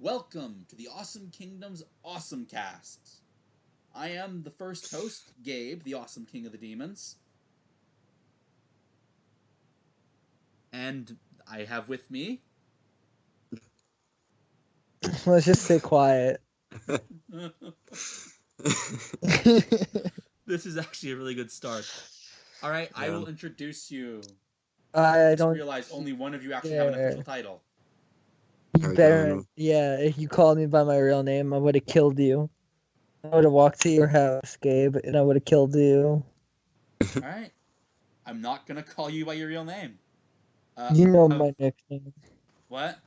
Welcome to the Awesome Kingdom's Awsomecast. I am the first host, Gabe, the Awesome King of the Demons. And I have with me... Let's just stay quiet. This is actually a really good start. Alright, I will introduce you. I Just don't realized only one of you actually have an official title. You better, yeah, if you called me by my real name, I would have killed you. I would have walked to your house, Gabe, and I would have killed you. Alright. I'm not gonna call you by your real name. You know my nickname. What?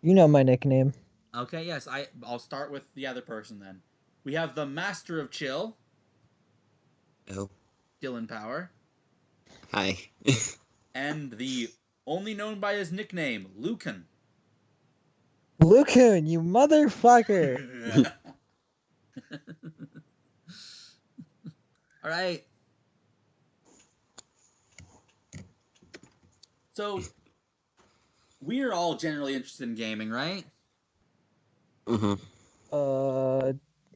You know my nickname. Okay, yes, I'll start with the other person then. We have the Master of Chill. Oh. Dylan Power. Hi. And the only known by his nickname, Lucan. Lucan, you motherfucker! Alright. So, we're all generally interested in gaming, right?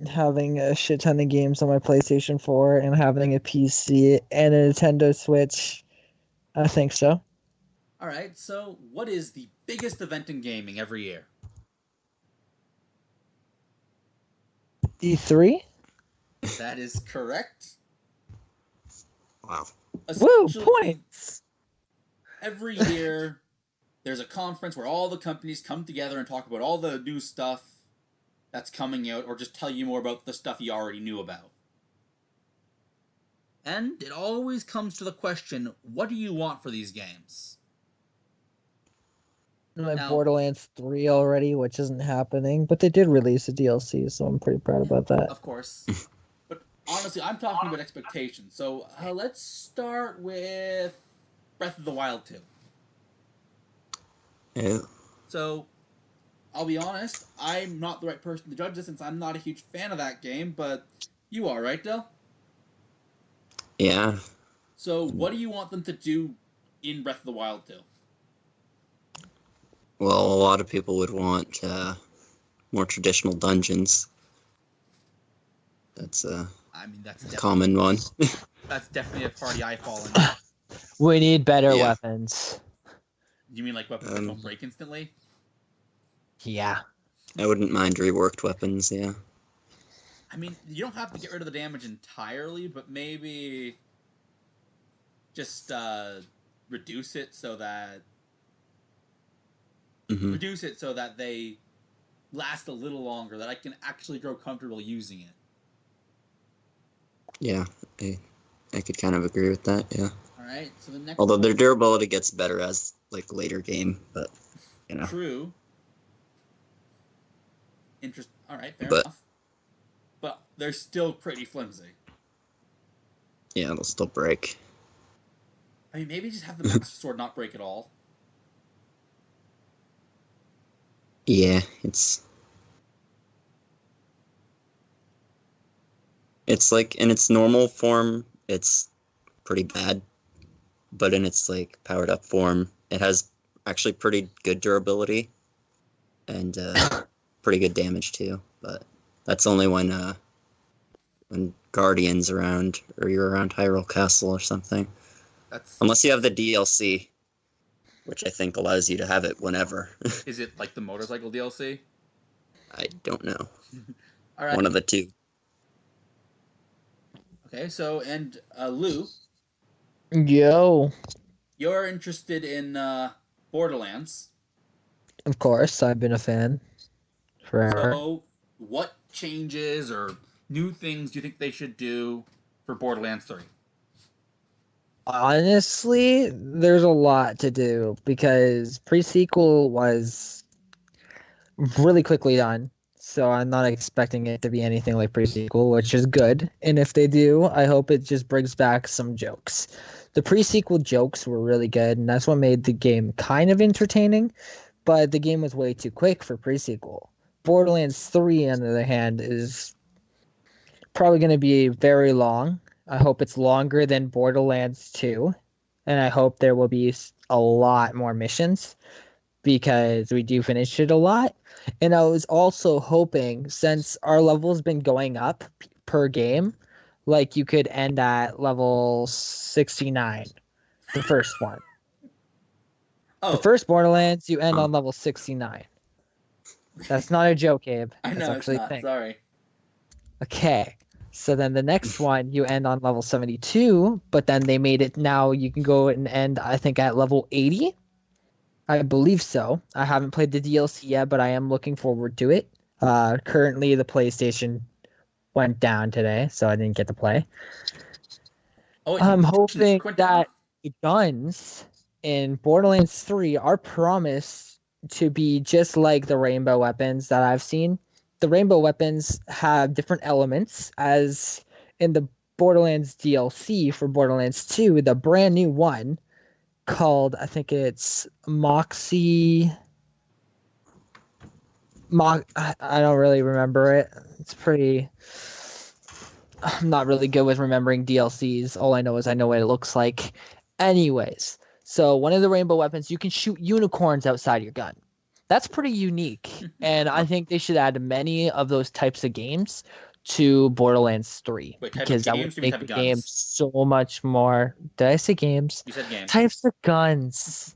Having a shit ton of games on my PlayStation 4 and having a PC and a Nintendo Switch. I think so. Alright, so what is the biggest event in gaming every year? E3? That is correct. Wow. Woo, points! Every year, there's a conference where all the companies come together and talk about all the new stuff that's coming out, or just tell you more about the stuff you already knew about. And it always comes to the question, what do you want for these games? Like Borderlands 3 already, which isn't happening, but they did release a DLC, so I'm pretty proud about that. Of course. But honestly, I'm talking about expectations. So let's start with Breath of the Wild 2. Yeah. So, I'll be honest, I'm not the right person to judge this since I'm not a huge fan of that game, but you are, right, Del? Yeah. So, what do you want them to do in Breath of the Wild 2? Well, a lot of people would want more traditional dungeons. That's that's a common one. That's definitely a party I fall in. We need better weapons. You mean like weapons that don't break instantly? Yeah. I wouldn't mind reworked weapons, yeah. I mean, you don't have to get rid of the damage entirely, but maybe just reduce it so that they last a little longer, that I can actually grow comfortable using it. Yeah, I could kind of agree with that, yeah. Alright, so the next Although their durability gets better as, like, later game, but, you know. True. Alright, fair enough. But they're still pretty flimsy. Yeah, they'll still break. I mean, maybe just have the Master Sword not break at all. Yeah, it's like, in its normal form, it's pretty bad. But in its, like, powered up form, it has actually pretty good durability. And, pretty good damage, too. But that's only when Guardian's around, or you're around Hyrule Castle or something. Unless you have the DLC, which I think allows you to have it whenever. Is it like the motorcycle DLC? I don't know. All right. One of the two. Okay, so, and Lou. Yo. You're interested in Borderlands. Of course, I've been a fan forever. So, what changes or new things do you think they should do for Borderlands 3? Honestly, there's a lot to do because pre-sequel was really quickly done. So I'm not expecting it to be anything like pre-sequel, which is good. And if they do, I hope it just brings back some jokes. The pre-sequel jokes were really good, and that's what made the game kind of entertaining. But the game was way too quick for pre-sequel. Borderlands 3, on the other hand, is probably going to be very long. I hope it's longer than Borderlands 2. And I hope there will be a lot more missions. because we do finish it a lot. And I was also hoping, since our level's been going up per game, like you could end at level 69, the first one. The Oh, first Borderlands, you end Huh. on level 69. That's not a joke, Abe. I That's know it's actually a not. thing. Sorry. Okay. So then the next one, you end on level 72, but then they made it now you can go and end, I think, at level 80. I believe so. I haven't played the DLC yet, but I am looking forward to it. Currently, the PlayStation went down today, so I didn't get to play. Oh, wait, I'm PlayStation hoping Network went down? that the guns in Borderlands 3 are promised to be just like the rainbow weapons that I've seen. The rainbow weapons have different elements, as in the Borderlands DLC for Borderlands 2, the brand new one called, I think it's Moxie. I don't really remember it. It's pretty. I'm not really good with remembering DLCs. All I know is I know what it looks like. Anyways, so one of the rainbow weapons, you can shoot unicorns outside your gun. That's pretty unique, and I think they should add many of those types of games to Borderlands 3 Wait, type of because that would games or make type the of game guns? so much more. Did I say games? You said games. Types of guns.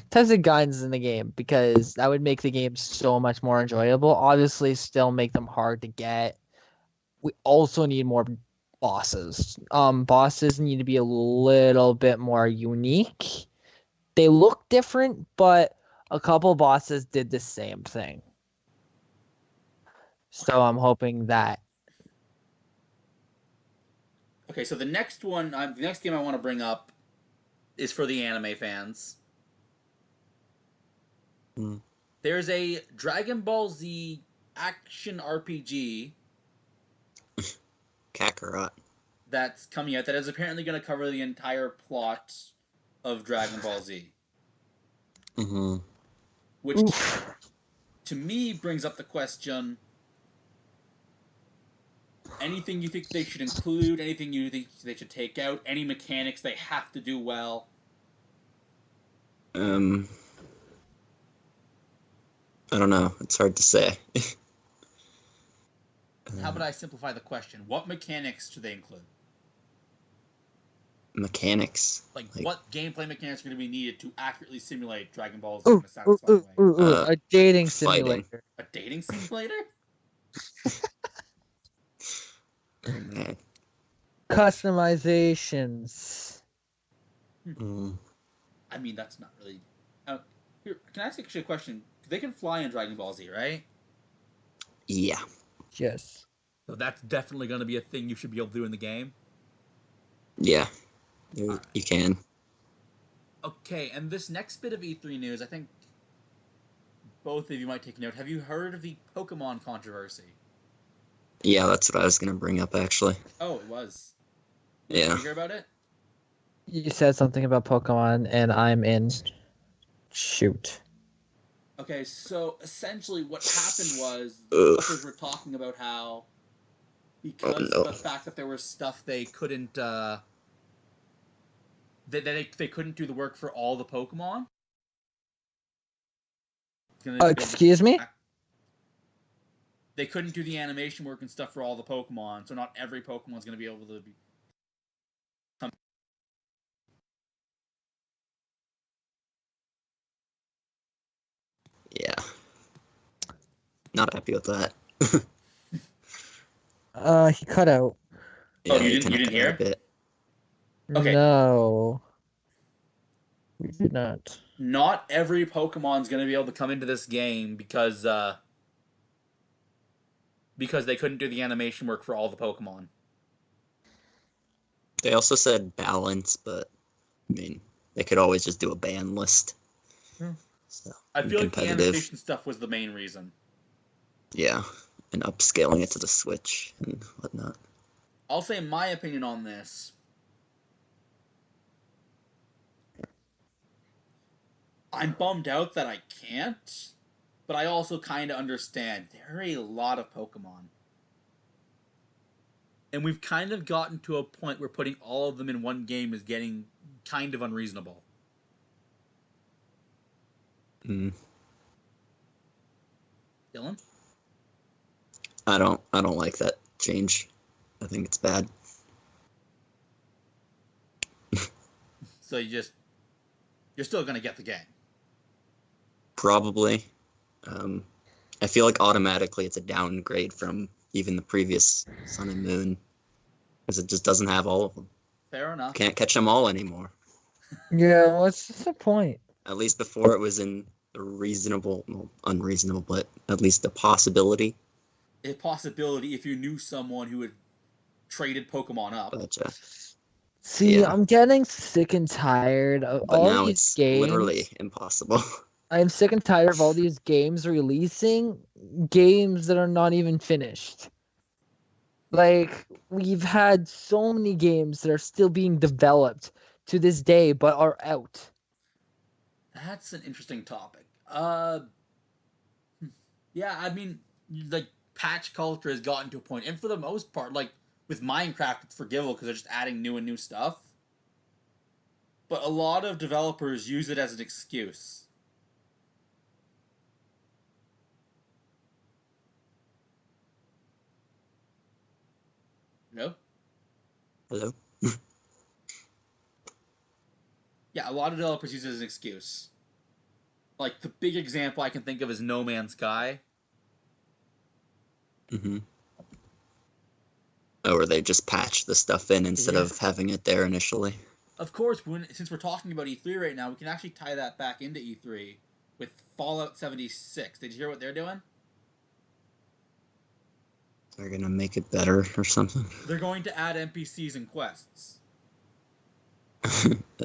Types of guns in the game, because that would make the game so much more enjoyable. Obviously, still make them hard to get. We also need more bosses. Bosses need to be a little bit more unique. They look different, but a couple bosses did the same thing. So I'm hoping that. Okay, so the next one, the next game I want to bring up is for the anime fans. Hmm. There's a Dragon Ball Z action RPG Kakarot. that's coming out that is apparently going to cover the entire plot of Dragon Ball Z. Mm-hmm. Which, Oof. to me, brings up the question: anything you think they should include, anything you think they should take out, any mechanics they have to do well? I don't know. It's hard to say. How about I simplify the question? What mechanics should they include? Mechanics. Like what gameplay mechanics are going to be needed to accurately simulate Dragon Ball Z Ooh, in a satisfying way? a dating Fighting. simulator. A dating simulator? Oh, man. Customizations. Mm. I mean, that's not really. Here, can I ask actually a question? They can fly in Dragon Ball Z, right? Yeah. Yes. So that's definitely going to be a thing you should be able to do in the game. Yeah. Alright. You can. Okay, and this next bit of E3 news, I think both of you might take note. Have you heard of the Pokemon controversy? Yeah, that's what I was gonna bring up actually. Oh, it was. Yeah. Did you hear about it? You said something about Pokemon, and I'm in. Shoot. Okay, so essentially what happened was Ugh. developers were talking about how because Oh, no. of the fact that there was stuff they couldn't they couldn't do the work for all the Pokemon. Excuse me? They couldn't do the animation work and stuff for all the Pokemon, so not every Pokemon's going to be able to be. Yeah. Not happy with that. He cut out. Yeah, you didn't- kinda you didn't cut out hear? a bit. Okay. No. We did not. Not every Pokemon's going to be able to come into this game because they couldn't do the animation work for all the Pokemon. They also said balance, but I mean, they could always just do a ban list. Hmm. So, I feel like the competitive. animation stuff was the main reason. Yeah, and upscaling it to the Switch and whatnot. I'll say my opinion on this. I'm bummed out that I can't, but I also kind of understand. There are a lot of Pokemon. And we've kind of gotten to a point where putting all of them in one game is getting kind of unreasonable. Mm. Dylan? I don't like that change. I think it's bad. So you're still gonna get the game. Probably. I feel like automatically it's a downgrade from even the previous Sun and Moon, because it just doesn't have all of them. Fair enough. Can't catch them all anymore. Yeah, what's the point? At least before it was in a reasonable, well, unreasonable, but at least a possibility. A possibility if you knew someone who had traded Pokemon up. But See, Yeah. I'm getting sick and tired of but all now these it's games. literally impossible. I'm sick and tired of all these games releasing games that are not even finished. Like, we've had so many games that are still being developed to this day, but are out. That's an interesting topic. Yeah, I mean, like, patch culture has gotten to a point, and for the most part, like, with Minecraft, it's forgivable because they're just adding new and new stuff. But a lot of developers use it as an excuse. No? Hello? Yeah, a lot of developers use it as an excuse. Like, the big example I can think of is No Man's Sky. Mm-hmm. Or they just patch the stuff in instead of having it there initially. Of course, since we're talking about E3 right now, we can actually tie that back into E3 with Fallout 76. Did you hear what they're doing? They're gonna make it better or something. They're going to add NPCs and quests.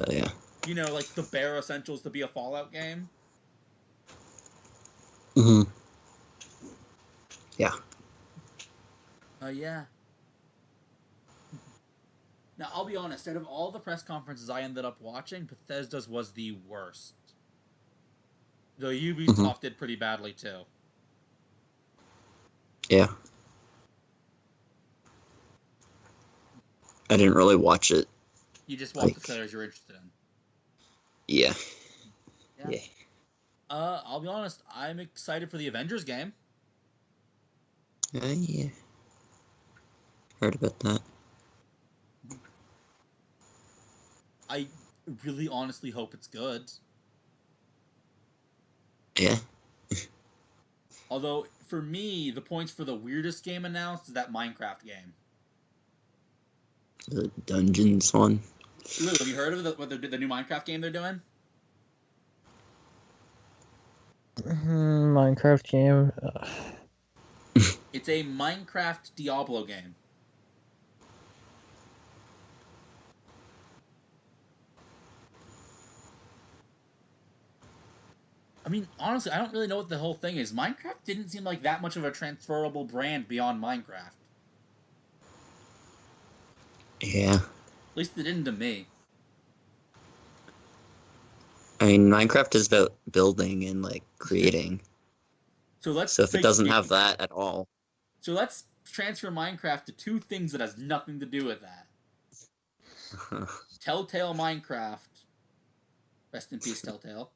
Yeah. You know, like the bare essentials to be a Fallout game. Mm-hmm. Yeah. Yeah. Now, I'll be honest, out of all the press conferences I ended up watching, Bethesda's was the worst. Though Ubisoft did pretty badly too. Yeah. I didn't really watch it. You just watch the trailers you're interested in. Yeah. Yeah. I'll be honest, I'm excited for the Avengers game. Yeah. Heard about that. I really honestly hope it's good. Yeah. Although, for me, the points for the weirdest game announced is that Minecraft game. The Dungeons one. Lou, have you heard of the new Minecraft game they're doing? Minecraft game. It's a Minecraft Diablo game. I mean, honestly, I don't really know what the whole thing is. Minecraft didn't seem like that much of a transferable brand beyond Minecraft. Yeah. At least it didn't to me. I mean, Minecraft is about building and, like, creating. So if it doesn't have that at all. So let's transfer Minecraft to two things that has nothing to do with that. Telltale Minecraft. Rest in peace, Telltale.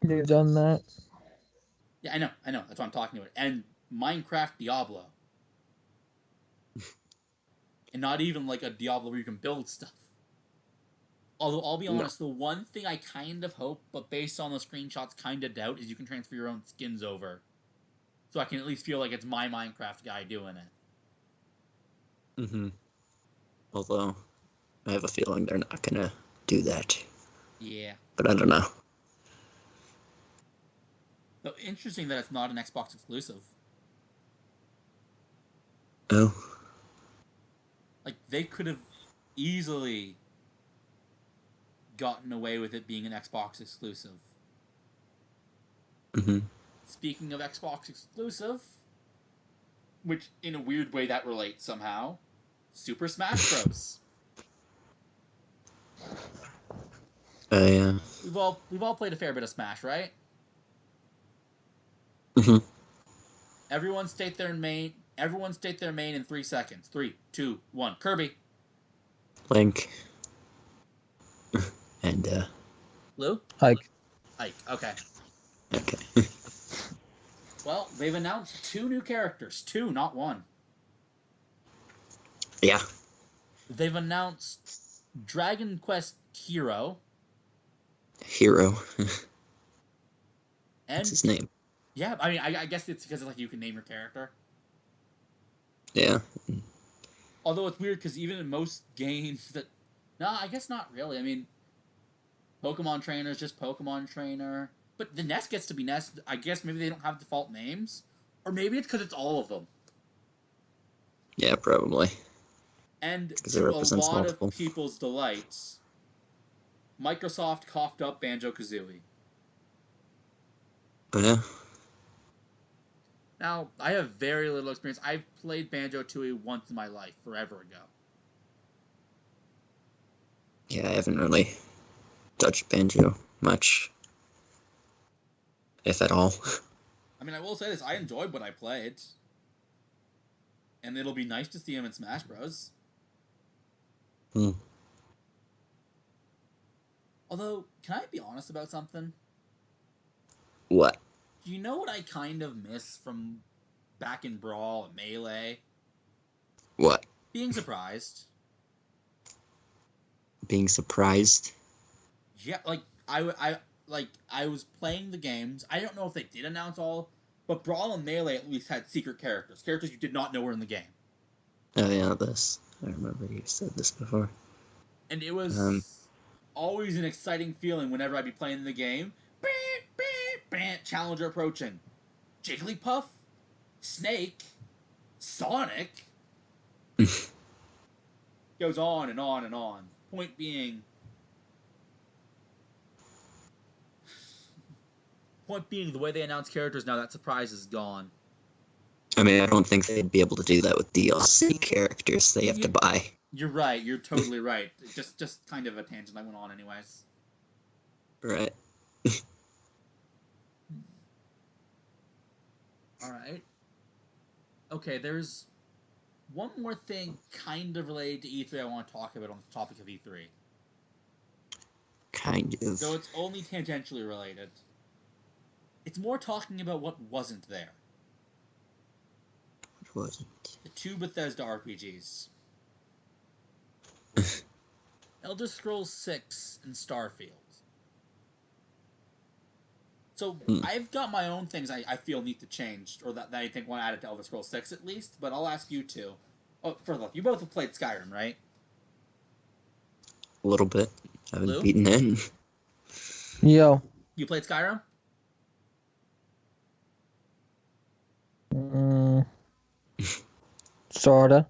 They've done that. Yeah, I know. That's what I'm talking about. And Minecraft Diablo. And not even like a Diablo where you can build stuff. Although, I'll be honest, the one thing I kind of hope, but based on the screenshots kind of doubt, is you can transfer your own skins over. So I can at least feel like it's my Minecraft guy doing it. Mm-hmm. Although, I have a feeling they're not gonna do that. Yeah. But I don't know. So interesting that it's not an Xbox exclusive. Oh. Like, they could have easily gotten away with it being an Xbox exclusive. Mm-hmm. Speaking of Xbox exclusive, which in a weird way that relates somehow, Super Smash Bros. Yeah. We've all played a fair bit of Smash, right? Mm-hmm. Everyone state their main in 3 seconds. 3, 2, 1. Kirby. Link. And, Lou? Like, Ike. Okay. Okay. Well, they've announced 2 new characters. 2, not 1. Yeah. They've announced Dragon Quest Hero Hero. and What's his name? yeah, I mean, I guess it's because you can name your character. Yeah. Although it's weird because even in most games that, no, I guess not really. I mean, Pokemon Trainer is just Pokemon Trainer, but the Nest gets to be Nest. I guess maybe they don't have default names, or maybe it's because it's all of them. Yeah, probably. And Because it to a represents lot multiple. of people's delights, Microsoft coughed up Banjo-Kazooie. Oh, yeah. Now, I have very little experience. I've played Banjo-Tooie once in my life, forever ago. Yeah, I haven't really touched Banjo much, if at all. I mean, I will say this, I enjoyed what I played. And it'll be nice to see him in Smash Bros. Hmm. Although, can I be honest about something? What? Do you know what I kind of miss from back in Brawl and Melee? What? Being surprised. Being surprised? Yeah, I was playing the games. I don't know if they did announce all, but Brawl and Melee at least had secret characters. Characters you did not know were in the game. Oh, yeah, this. I remember you said this before. And it was always an exciting feeling whenever I'd be playing the game. Challenger approaching. Jigglypuff? Snake? Sonic? Goes on and on and on. Point being, the way they announce characters now, that surprise is gone. I mean, I don't think they'd be able to do that with DLC characters they have to buy. You're right. You're totally right. Just kind of a tangent I went on anyways. Right. Alright. Okay, there's one more thing kind of related to E3 I want to talk about on the topic of E3. Kind of. So it's only tangentially related. It's more talking about what wasn't there. It wasn't. The 2 Bethesda RPGs. Elder Scrolls 6 and Starfield. So, I've got my own things I feel need to change, or that I think want to add it to Elder Scrolls 6 at least, but I'll ask you two. Oh, first off, you both have played Skyrim, right? A little bit. I haven't Lou? beaten in. Yo. You played Skyrim? Sorta.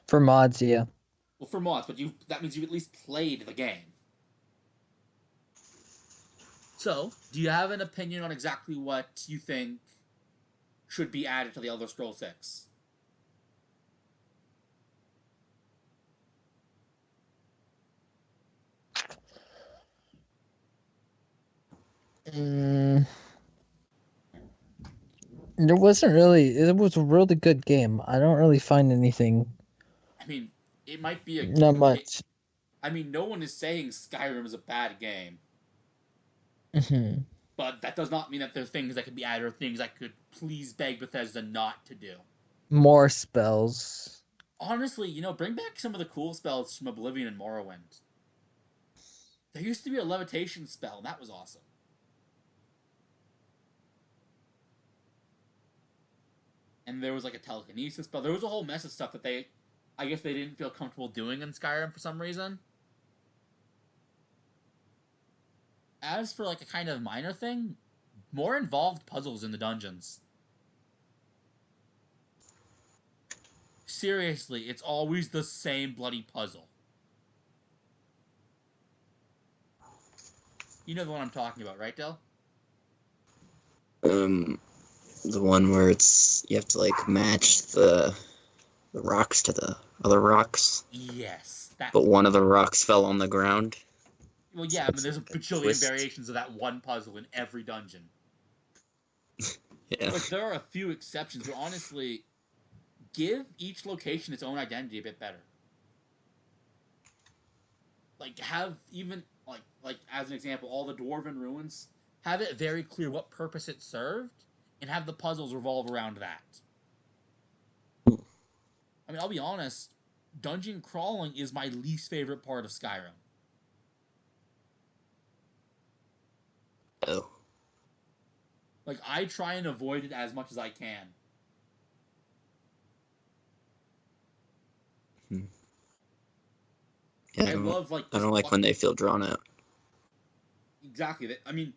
For mods, yeah. Well, for mods, but that means you've at least played the game. So, do you have an opinion on exactly what you think should be added to the Elder Scrolls 6? It wasn't really. It was a really good game. I don't really find anything. I mean, it might be a... Not much. no one is saying Skyrim is a bad game. Mm-hmm. But that does not mean that there are things that could be added or things I could please beg Bethesda not to do. More spells. Honestly, bring back some of the cool spells from Oblivion and Morrowind. There used to be a levitation spell, and that was awesome. And there was a telekinesis spell. There was a whole mess of stuff that I guess they didn't feel comfortable doing in Skyrim for some reason. As for a kind of minor thing, more involved puzzles in the dungeons. Seriously, it's always the same bloody puzzle. You know the one I'm talking about, right, Del? The one where you have to match the rocks to the other rocks. Yes. But one of the rocks fell on the ground. Well, yeah, there's a bajillion variations of that one puzzle in every dungeon. Yeah. There are a few exceptions, but honestly, give each location its own identity a bit better. Have even like as an example, all the dwarven ruins, have it very clear what purpose it served, and have the puzzles revolve around that. I mean, I'll be honest, dungeon crawling is my least favorite part of Skyrim. Oh. Like, I try and avoid it as much as I can. Yeah, I love, like... I don't like when they feel drawn out. Exactly. I mean,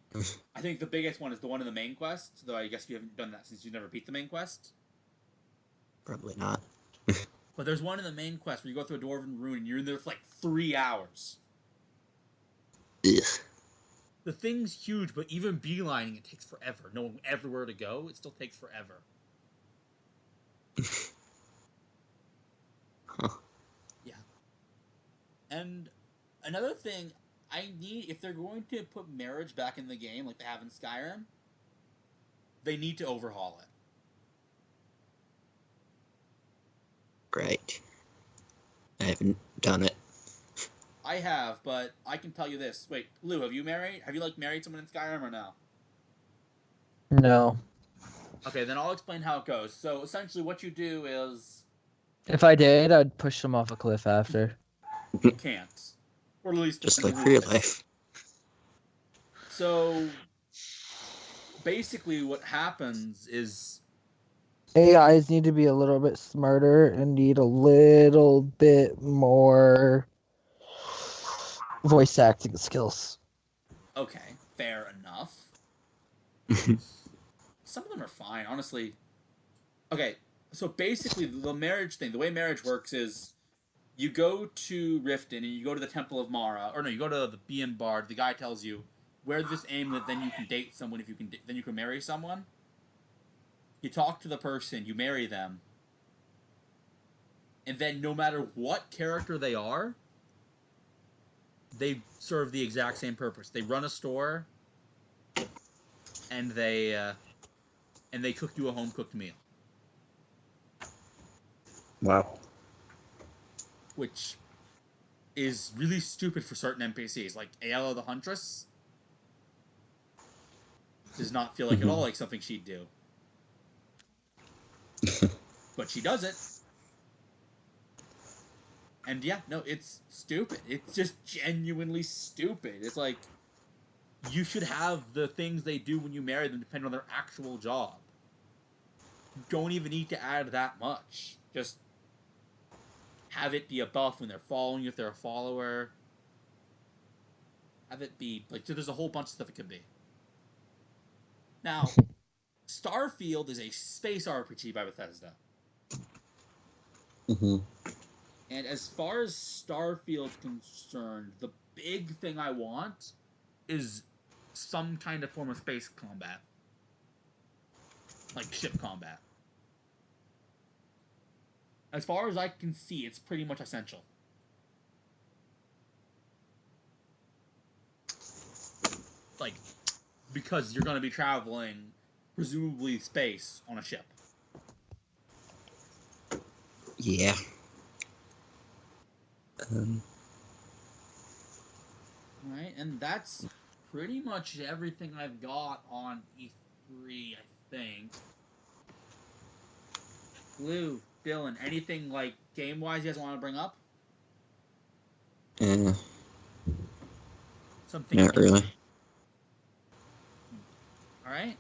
I think the biggest one is the one in the main quest, though I guess you haven't done that since you never beat the main quest. Probably not. But there's one in the main quest where you go through a dwarven ruin and you're in there for like 3 hours. Ugh. The thing's huge, but even beelining it takes forever. Knowing everywhere to go, it still takes forever. Huh. Yeah. And another thing, I need, if they're going to put marriage back in the game like they have in Skyrim, they need to overhaul it. Right. I haven't done it. I have, but I can tell you this. Wait, Lou, have you married someone in Skyrim or no? No. Okay, then I'll explain how it goes. So essentially what you do is... If I did, I'd push them off a cliff after. You can't. Or at least... Just like real life. So... basically what happens is... AIs need to be a little bit smarter and need a little bit more voice acting skills. Okay, fair enough. Some of them are fine, honestly. Okay, so basically the marriage thing, the way marriage works is you go to Riften and you go to the Temple of Mara, or no, you go to the Bien Bard. The guy tells you wear this amulet, then you can date someone. If you can, then you can marry someone. You talk to the person, you marry them, and then no matter what character they are, they serve the exact same purpose. They run a store, and they cook you a home cooked meal. Wow. Which is really stupid for certain NPCs, like Ayala the Huntress. Does not feel like at all like something she'd do. But she does it. And yeah, no, it's stupid. It's just genuinely stupid. It's like, you should have the things they do when you marry them depend on their actual job. You don't even need to add that much. Just have it be a buff when they're following you if they're a follower. Have it be, like, so there's a whole bunch of stuff it could be. Now, Starfield is a space RPG by Bethesda. Mm-hmm. And as far as Starfield's concerned, the big thing I want is some kind of form of space combat. Like ship combat. As far as I can see, it's pretty much essential. Like, because you're going to be traveling, presumably space, on a ship. Yeah. Right, and that's pretty much everything I've got on E3, I think. Lou, Dylan, anything, like, game-wise you guys want to bring up? Something Not really. Alright.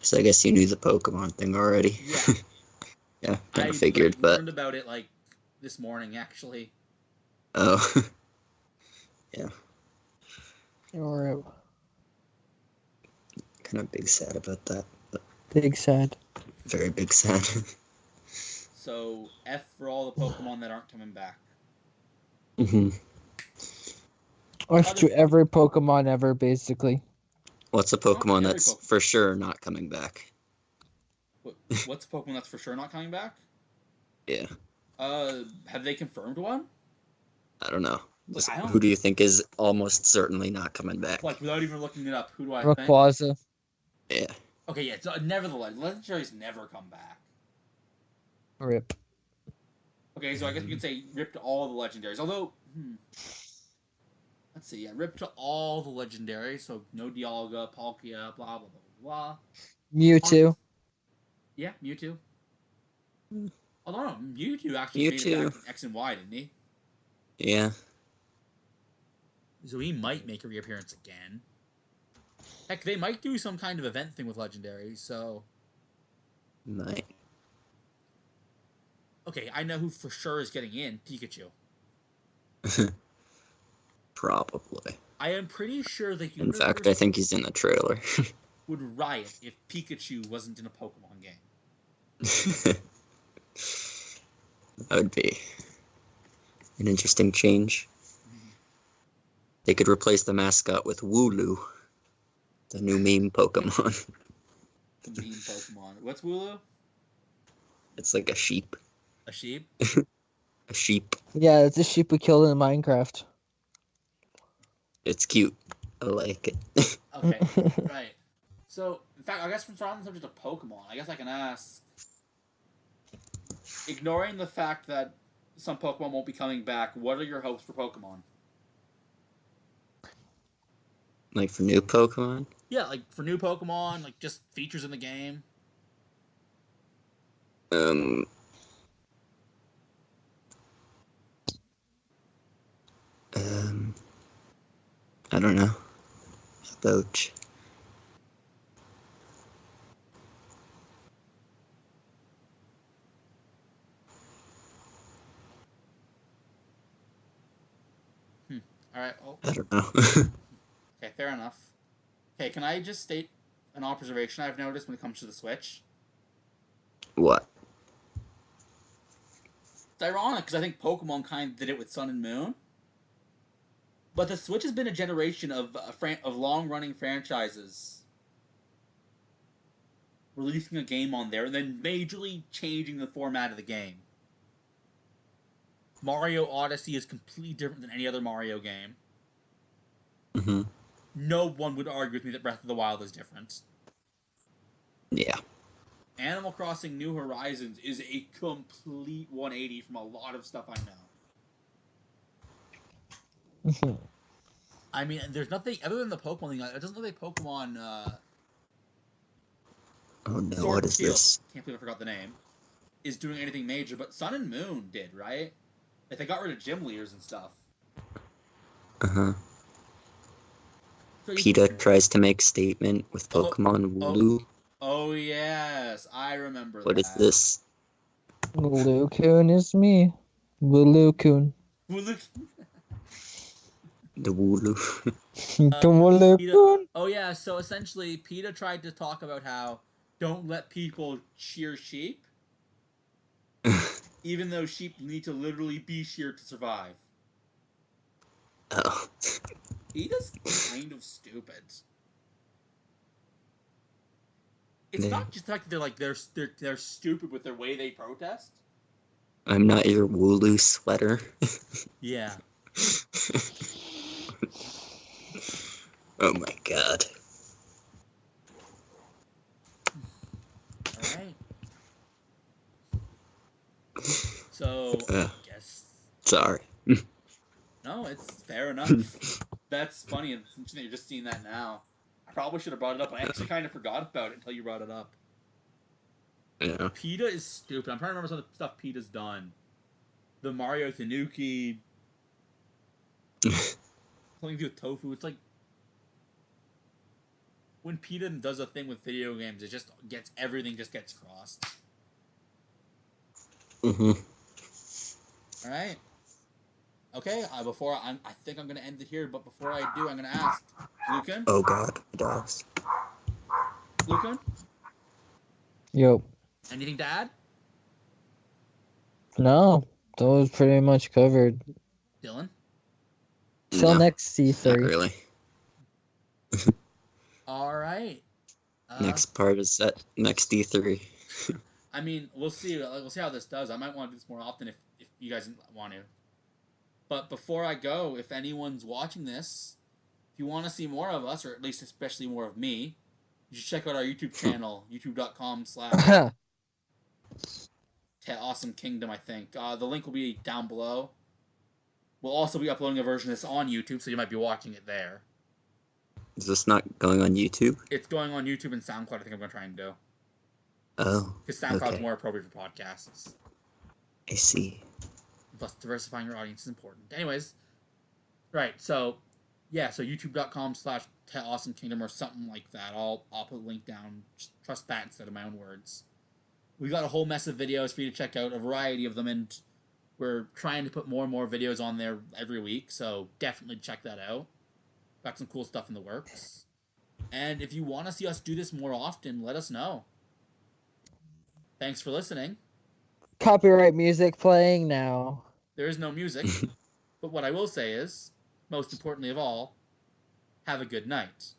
So I guess you knew the Pokemon thing already. Yeah. Yeah, kind of figured, I but... learned about it, like, this morning, actually. Oh. Yeah. Alright. Kind of big sad about that. But Big sad. very big sad. So, F for all the Pokemon that aren't coming back. Mm-hmm. F to every Pokemon ever, basically. What's a Pokemon that's for sure not coming back? What's a Pokemon that's for sure not coming back? Yeah. Have they confirmed one? I don't know. Like, Who do you think is almost certainly not coming back? Like, without even looking it up, who do I think? Rayquaza. Yeah. Okay, yeah, so nevertheless, Legendaries never come back. Rip. Okay, so I guess we can say rip to all the Legendaries. Although, Let's see. Yeah, ripped to all the legendaries, so no Dialga, Palkia, blah blah blah blah. Mewtwo. Yeah, Mewtwo. Although no, Mewtwo actually made it Mewtwo. back in X and Y, didn't he? Yeah. So he might make a reappearance again. Heck, they might do some kind of event thing with legendaries. So Might. okay, I know who for sure is getting in. Pikachu. Probably. I am pretty sure the In universe fact, I think he's in the trailer. would riot if Pikachu wasn't in a Pokemon game. That would be an interesting change. They could replace the mascot with Wooloo, the new meme Pokemon. The meme Pokemon. What's Wooloo? It's like a sheep. A sheep? A sheep. Yeah, it's a sheep we killed in Minecraft. It's cute. I like it. Okay, right. So, in fact, I guess from on the subject of Pokemon, I guess I can ask, ignoring the fact that some Pokemon won't be coming back, what are your hopes for Pokemon? Like for new Pokemon? Yeah, like for new Pokemon, like just features in the game. Um, I don't know. How about Alright, oh, I don't know. okay, fair enough. Okay, can I just state an observation I've noticed when it comes to the Switch? What? It's ironic, because I think Pokemon kind of did it with Sun and Moon. But the Switch has been a generation of long-running franchises releasing a game on there and then majorly changing the format of the game. Mario Odyssey is completely different than any other Mario game. Mm-hmm. No one would argue with me that Breath of the Wild is different. Yeah. Animal Crossing New Horizons is a complete 180 from a lot of stuff I know. I mean, there's nothing other than the Pokemon thing. It doesn't look like Pokemon. Oh no, Sword what and is Shield, this? can't believe I forgot the name. Is doing anything major, but Sun and Moon did, right? Like they got rid of gym leaders and stuff. Uh-huh. So PETA tries to make statement with Pokemon Wooloo. Oh yes, I remember What that. is this? Lukun is me. Lukun. Look, The Wooloo. The Lukun. oh yeah, so essentially PETA tried to talk about how don't let people shear sheep, even though sheep need to literally be sheared to survive. Oh. PETA's kind of stupid. It's Yeah. not just the fact that they're stupid with their way they protest. I'm not your Wooloo sweater. Yeah. Oh my god. Alright. So, I guess... Sorry. No, it's fair enough. That's funny, and since you're just seeing that now. I probably should have brought it up, but I actually kind of forgot about it until you brought it up. Yeah. PETA is stupid. I'm trying to remember some of the stuff PETA's done. The Mario Tanuki... something to do with tofu. It's like... when PETA does a thing with video games, it just gets... everything just gets crossed. Mm-hmm. Alright. Okay, I think I'm going to end it here, but before I do, I'm going to ask... Lucan? Oh god, dogs. Lucan? Yo. Anything to add? No, that was pretty much covered. Dylan? Till No, next not C3. really. Alright. Next part is at next D3. I mean, we'll see. We'll see how this does. I might want to do this more often if you guys want to. But before I go, if anyone's watching this, if you want to see more of us, or at least especially more of me, you should check out our YouTube channel, youtube.com/Awesome Kingdom, I think. The link will be down below. We'll also be uploading a version of this on YouTube, so you might be watching it there. Is this not going on YouTube? It's going on YouTube and SoundCloud, I think I'm going to try and do. Oh, Because SoundCloud's okay. more appropriate for podcasts. I see. Plus, diversifying your audience is important. Anyways, right, so, yeah, so youtube.com/Awesomekingdom or something like that. I'll put a link down. Just trust that instead of my own words. We got a whole mess of videos for you to check out, a variety of them, and we're trying to put more and more videos on there every week, so definitely check that out. Got some cool stuff in the works. And if you want to see us do this more often, let us know. Thanks for listening. Copyright music playing now. There is no music, but what I will say is, most importantly of all, have a good night.